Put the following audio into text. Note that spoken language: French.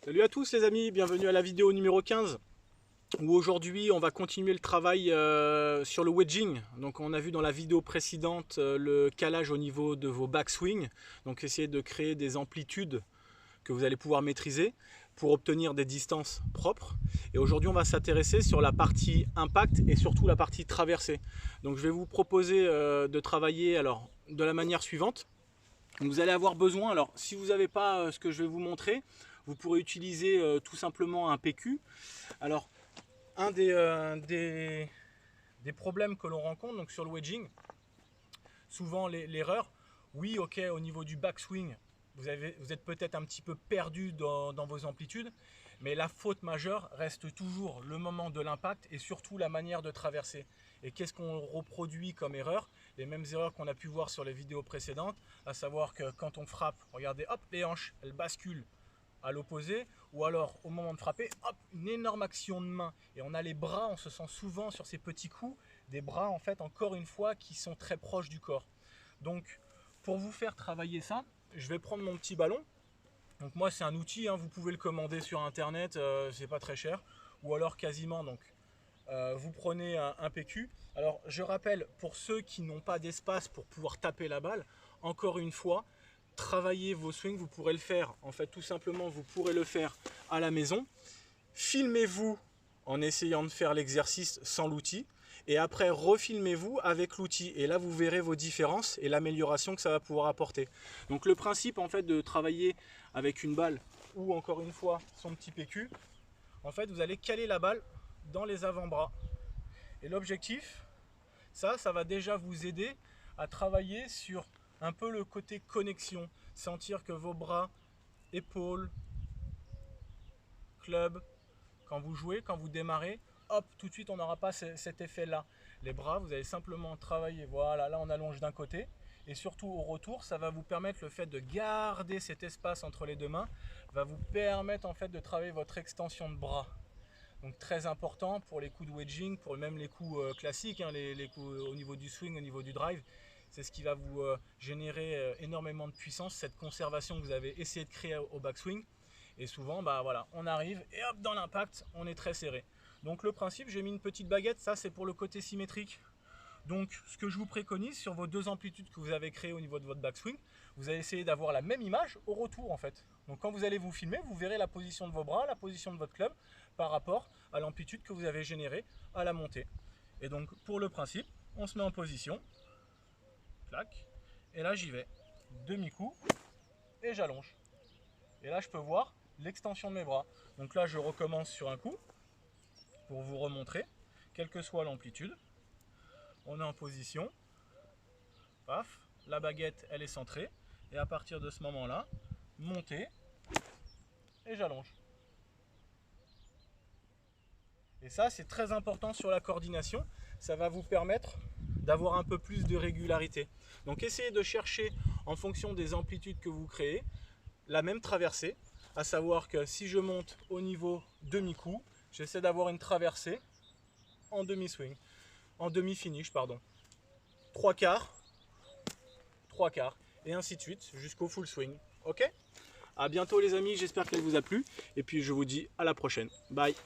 Salut à tous les amis, bienvenue à la vidéo numéro 15 où aujourd'hui on va continuer le travail sur le wedging. Donc on a vu dans la vidéo précédente le calage au niveau de vos backswings. Donc essayer de créer des amplitudes que vous allez pouvoir maîtriser pour obtenir des distances propres. Et aujourd'hui on va s'intéresser sur la partie impact et surtout la partie traversée. Donc je vais vous proposer de travailler alors de la manière suivante. Vous allez avoir besoin, alors si vous n'avez pas ce que je vais vous montrer, vous pourrez utiliser tout simplement un PQ. Alors un des problèmes que l'on rencontre donc sur le wedging, souvent l'erreur, oui ok au niveau du backswing, vous êtes peut-être un petit peu perdu dans vos amplitudes, mais la faute majeure reste toujours le moment de l'impact et surtout la manière de traverser. Et qu'est-ce qu'on reproduit comme erreur? Les mêmes erreurs qu'on a pu voir sur les vidéos précédentes, à savoir que quand on frappe, regardez, hop, les hanches, elles basculent à l'opposé, ou alors au moment de frapper, hop, une énorme action de main. Et on a les bras, on se sent souvent sur ces petits coups, des bras en fait, encore une fois, qui sont très proches du corps. Donc, pour vous faire travailler ça, je vais prendre mon petit ballon. Donc moi c'est un outil, hein, vous pouvez le commander sur internet, c'est pas très cher, ou alors quasiment donc vous prenez un PQ. Alors je rappelle pour ceux qui n'ont pas d'espace pour pouvoir taper la balle, encore une fois, travaillez vos swings, vous pourrez le faire, en fait tout simplement vous pourrez le faire à la maison. Filmez-vous en essayant de faire l'exercice sans l'outil et après refilmez-vous avec l'outil et là vous verrez vos différences et l'amélioration que ça va pouvoir apporter. Donc le principe en fait de travailler avec une balle ou encore une fois son petit PQ, en fait vous allez caler la balle dans les avant-bras et l'objectif, ça va déjà vous aider à travailler sur un peu le côté connexion, sentir que vos bras, épaules, club, quand vous jouez, quand vous démarrez, hop, tout de suite on n'aura pas cet effet là. Les bras, vous allez simplement travailler, voilà, là on allonge d'un côté, et surtout au retour, ça va vous permettre, le fait de garder cet espace entre les deux mains, va vous permettre en fait de travailler votre extension de bras. Donc très important pour les coups de wedging, pour même les coups classiques, hein, les coups au niveau du swing, au niveau du drive. C'est ce qui va vous générer énormément de puissance, cette conservation que vous avez essayé de créer au backswing. Et souvent, bah voilà, on arrive et hop, dans l'impact, on est très serré. Donc le principe, j'ai mis une petite baguette, ça c'est pour le côté symétrique. Donc ce que je vous préconise sur vos deux amplitudes que vous avez créées au niveau de votre backswing, vous allez essayer d'avoir la même image au retour en fait. Donc quand vous allez vous filmer, vous verrez la position de vos bras, la position de votre club par rapport à l'amplitude que vous avez générée à la montée. Et donc pour le principe, on se met en position, clac, et là j'y vais, demi-coup, et j'allonge. Et là je peux voir l'extension de mes bras. Donc là je recommence sur un coup, pour vous remontrer, quelle que soit l'amplitude. On est en position, paf, la baguette elle est centrée, et à partir de ce moment là, monter, et j'allonge. Et ça c'est très important sur la coordination, ça va vous permettre d'avoir un peu plus de régularité. Donc essayez de chercher en fonction des amplitudes que vous créez, la même traversée, à savoir que si je monte au niveau demi-coup, j'essaie d'avoir une traversée en demi-swing, en demi-finish, pardon. Trois quarts, et ainsi de suite jusqu'au full swing. Ok? À bientôt les amis, j'espère qu'elle vous a plu. Et puis je vous dis à la prochaine. Bye!